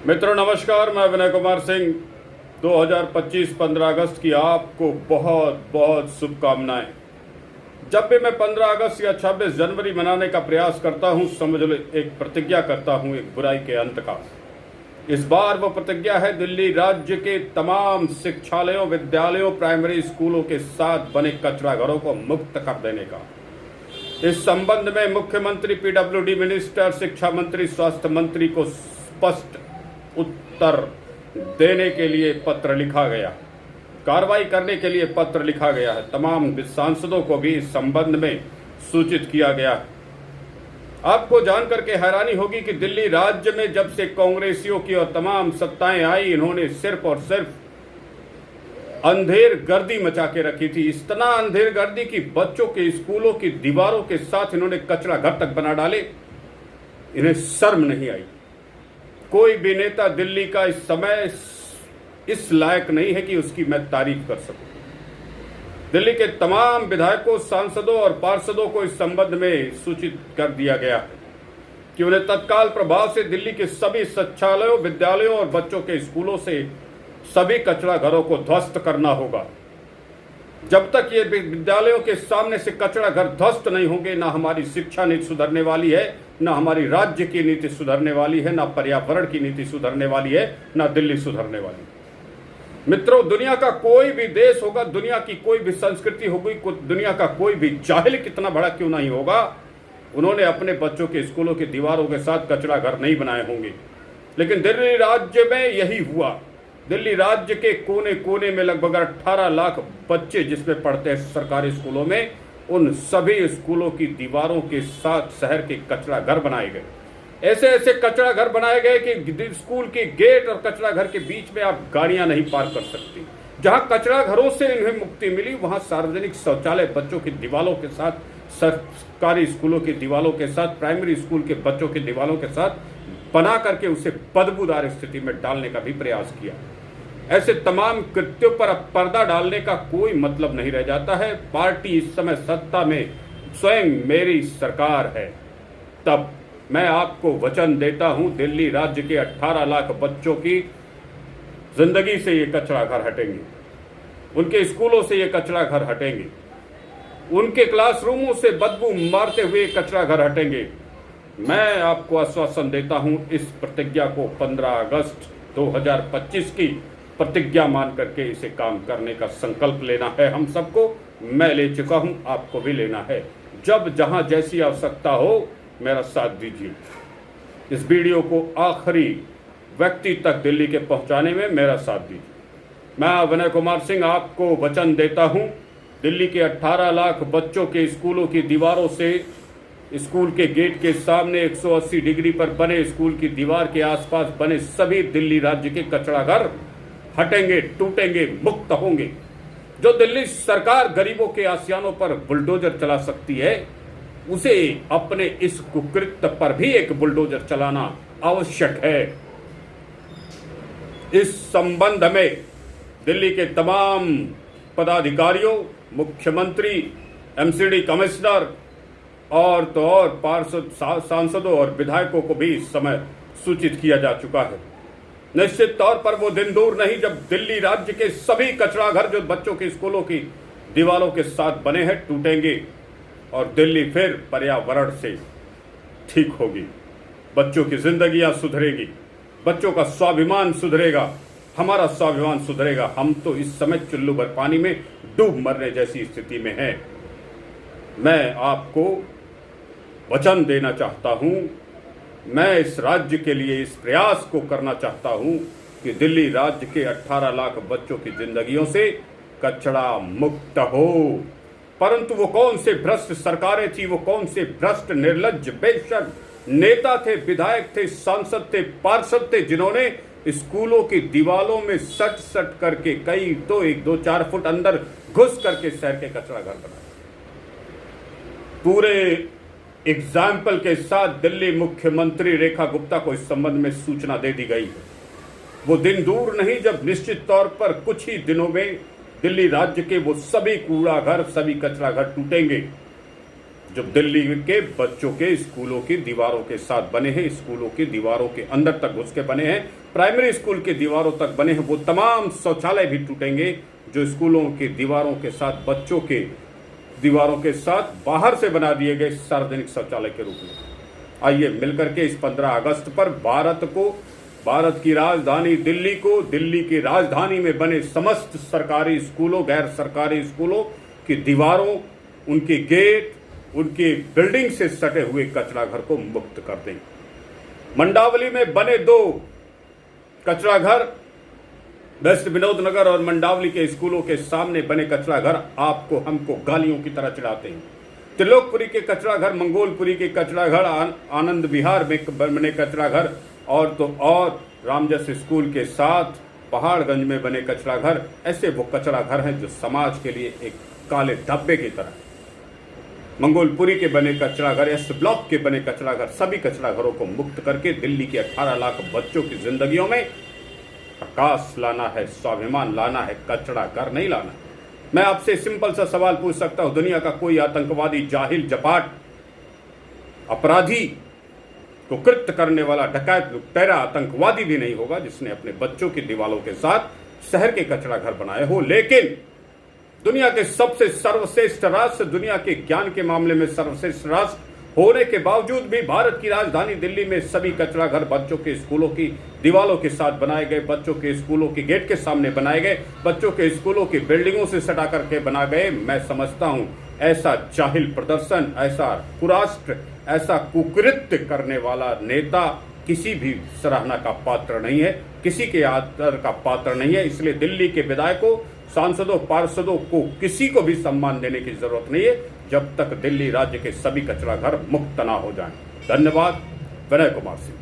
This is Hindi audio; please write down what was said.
मित्रों नमस्कार, मैं विनय कुमार सिंह। 2025 15 अगस्त की आपको बहुत बहुत शुभकामनाएं। जब भी मैं 15 अगस्त या 26 जनवरी मनाने का प्रयास करता हूं, समझ लो एक प्रतिज्ञा करता हूं एक बुराई के अंत का। इस बार वो प्रतिज्ञा है दिल्ली राज्य के तमाम शिक्षालयों, विद्यालयों, प्राइमरी स्कूलों के साथ बने कचरा घरों को मुक्त कर देने का। इस संबंध में मुख्यमंत्री, पीडब्ल्यूडी मिनिस्टर, शिक्षा मंत्री, स्वास्थ्य मंत्री को स्पष्ट उत्तर देने के लिए पत्र लिखा गया, कार्रवाई करने के लिए पत्र लिखा गया है। तमाम सांसदों को भी इस संबंध में सूचित किया गया है। आपको जानकर के हैरानी होगी कि दिल्ली राज्य में जब से कांग्रेसियों की और तमाम सत्ताएं आई, इन्होंने सिर्फ और सिर्फ अंधेर गर्दी मचा के रखी थी। इतना अंधेर गर्दी कि बच्चों के स्कूलों की दीवारों के साथ इन्होंने कचरा घर तक बना डाले। इन्हें शर्म नहीं आई। कोई भी नेता दिल्ली का इस समय इस लायक नहीं है कि उसकी मैं तारीफ कर सकूं। दिल्ली के तमाम विधायकों, सांसदों और पार्षदों को इस संबंध में सूचित कर दिया गया है कि उन्हें तत्काल प्रभाव से दिल्ली के सभी शिक्षालयों, विद्यालयों और बच्चों के स्कूलों से सभी कचरा घरों को ध्वस्त करना होगा। जब तक ये विद्यालयों के सामने से कचरा घर ध्वस्त नहीं होंगे, ना हमारी शिक्षा नीति सुधरने वाली है, ना हमारी राज्य की नीति सुधरने वाली है, ना पर्यावरण की नीति सुधरने वाली है, ना दिल्ली सुधरने वाली है। मित्रों, दुनिया का कोई भी देश होगा, दुनिया की कोई भी संस्कृति होगी, दुनिया का कोई भी जाहिल कितना बड़ा क्यों नहीं होगा, उन्होंने अपने बच्चों के स्कूलों की दीवारों के साथ कचरा घर नहीं बनाए होंगे। लेकिन दिल्ली राज्य में यही हुआ। दिल्ली राज्य के कोने कोने में लगभग 18 लाख बच्चे जिसमें पढ़ते हैं सरकारी स्कूलों में, उन सभी स्कूलों की दीवारों के साथ शहर के कचरा घर बनाए गए। ऐसे ऐसे कचरा घर बनाए गए कि स्कूल के गेट और कचरा घर के बीच में आप गाड़ियां नहीं पार कर सकती। जहां कचरा घरों से इन्हें मुक्ति मिली, वहां सार्वजनिक शौचालय बच्चों की दीवारों के साथ, सरकारी स्कूलों की दीवारों के साथ, प्राइमरी स्कूल के बच्चों की दीवारों के साथ बना करके उसे बदबूदार स्थिति में डालने का भी प्रयास किया। ऐसे तमाम कृत्यों पर अब पर्दा डालने का कोई मतलब नहीं रह जाता है। पार्टी इस समय सत्ता में स्वयं मेरी सरकार है। तब मैं आपको वचन देता हूं, दिल्ली राज्य के 18 लाख बच्चों की जिंदगी से ये कचरा घर हटेंगे, उनके स्कूलों से ये कचरा घर हटेंगे, उनके क्लासरूमों से बदबू मारते हुए कचरा घर हटेंगे। मैं आपको आश्वासन देता हूं, इस प्रतिज्ञा को 15 अगस्त 2025 की प्रतिज्ञा मान करके इसे काम करने का संकल्प लेना है। हम सबको, मैं ले चुका हूं, आपको भी लेना है। जब जहां जैसी आवश्यकता हो, मेरा साथ दीजिए। इस वीडियो को आखिरी व्यक्ति तक दिल्ली के पहुंचाने में मेरा साथ दीजिए। मैं विनय कुमार सिंह आपको वचन देता हूं, दिल्ली के 18 लाख बच्चों के स्कूलों की दीवारों से, स्कूल के गेट के सामने 180 डिग्री पर बने स्कूल की दीवार के आसपास बने सभी दिल्ली राज्य के कचरा घर हटेंगे, टूटेंगे, मुक्त होंगे। जो दिल्ली सरकार गरीबों के आसियानों पर बुलडोजर चला सकती है, उसे अपने इस कुकृत्य पर भी एक बुलडोजर चलाना आवश्यक है। इस संबंध में दिल्ली के तमाम पदाधिकारियों, मुख्यमंत्री, एमसीडी कमिश्नर और तो और पार्षद, सांसदों और विधायकों को भी इस समय सूचित किया जा चुका है। निश्चित तौर पर वो दिन दूर नहीं जब दिल्ली राज्य के सभी कचरा घर जो बच्चों के स्कूलों की दीवारों के साथ बने हैं, टूटेंगे और दिल्ली फिर पर्यावरण से ठीक होगी। बच्चों की जिंदगियां सुधरेगी, बच्चों का स्वाभिमान सुधरेगा, हमारा स्वाभिमान सुधरेगा। हम तो इस समय चुल्लू भर पानी में डूब मरने जैसी स्थिति में हैं। मैं आपको वचन देना चाहता हूं, मैं इस राज्य के लिए इस प्रयास को करना चाहता हूं कि दिल्ली राज्य के 18 लाख बच्चों की जिंदगियों से कचरा मुक्त हो। परंतु वो कौन से भ्रष्ट सरकारें थी, वो कौन से भ्रष्ट, निर्लज्ज, बेशर्म नेता थे, विधायक थे, सांसद थे, पार्षद थे, जिन्होंने स्कूलों की दीवारों में सट सट करके, कई तो 1-2-4 फुट अंदर घुस करके शहर के कचरा घर बनाए। पूरे एग्जाम्पल के साथ दिल्ली मुख्यमंत्री रेखा गुप्ता को इस संबंध में सूचना दे दी गई है। वो दिन दूर नहीं जब निश्चित तौर पर कुछ ही दिनों में दिल्ली राज्य के वो सभी कूड़ा घर, सभी कचरा घर टूटेंगे। जो दिल्ली के बच्चों के स्कूलों की दीवारों के साथ बने हैं, स्कूलों की दीवारों के अंदर तक घुस के बने हैं, प्राइमरी स्कूल के दीवारों तक बने हैं। वो तमाम शौचालय भी टूटेंगे जो स्कूलों की दीवारों के साथ, बच्चों के दीवारों के साथ बाहर से बना दिए गए सार्वजनिक शौचालय के रूप में। आइए मिलकर के इस 15 अगस्त पर भारत की राजधानी दिल्ली को, दिल्ली की राजधानी में बने समस्त सरकारी स्कूलों, गैर सरकारी स्कूलों की दीवारों, उनके गेट, उनकी बिल्डिंग से सटे हुए कचरा घर को मुक्त कर दें। मंडावली में बने 2 कचरा घर, वेस्ट विनोद नगर और मंडावली के स्कूलों के सामने बने कचरा घर आपको, हमको गालियों की तरह चिढ़ाते हैं। त्रिलोकपुरी के कचरा घर, मंगोलपुरी के कचरा घर, आनंद विहार में बने कचरा घर और रामजस स्कूल के साथ पहाड़गंज में बने कचरा घर, ऐसे वो कचरा घर हैं जो समाज के लिए एक काले धब्बे की तरह। मंगोलपुरी के बने कचरा घर, एस ब्लॉक के बने कचरा घर, सभी कचरा घरों को मुक्त करके दिल्ली के 18 लाख बच्चों की जिंदगियों में प्रकाश लाना है, स्वाभिमान लाना है, कचरा घर नहीं लाना। मैं आपसे सिंपल सा सवाल पूछ सकता हूं, दुनिया का कोई आतंकवादी, जाहिल, जपाट, अपराधी को कृत्य करने वाला डकैत, लुटेरा, आतंकवादी भी नहीं होगा जिसने अपने बच्चों की दीवारों के साथ शहर के कचरा घर बनाए हो। लेकिन दुनिया के सबसे सर्वश्रेष्ठ राष्ट्र, दुनिया के ज्ञान के मामले में सर्वश्रेष्ठ राष्ट्र होने के बावजूद भी भारत की राजधानी दिल्ली में सभी कचरा घर बच्चों के स्कूलों की दीवारों के साथ बनाए गए, बच्चों के स्कूलों के गेट के सामने बनाए गए, बच्चों के स्कूलों की बिल्डिंगों से सटा करके बना गए। मैं समझता हूं ऐसा जाहिल प्रदर्शन, ऐसा कुराष्ट्र, ऐसा कुकृत्य करने वाला नेता किसी भी सराहना का पात्र नहीं है, किसी के आदर का पात्र नहीं है। इसलिए दिल्ली के विधायकों, सांसदों, पार्षदों को किसी को भी सम्मान देने की जरूरत नहीं है जब तक दिल्ली राज्य के सभी कचरा घर मुक्त ना हो जाएं। धन्यवाद। विनय कुमार सिंह।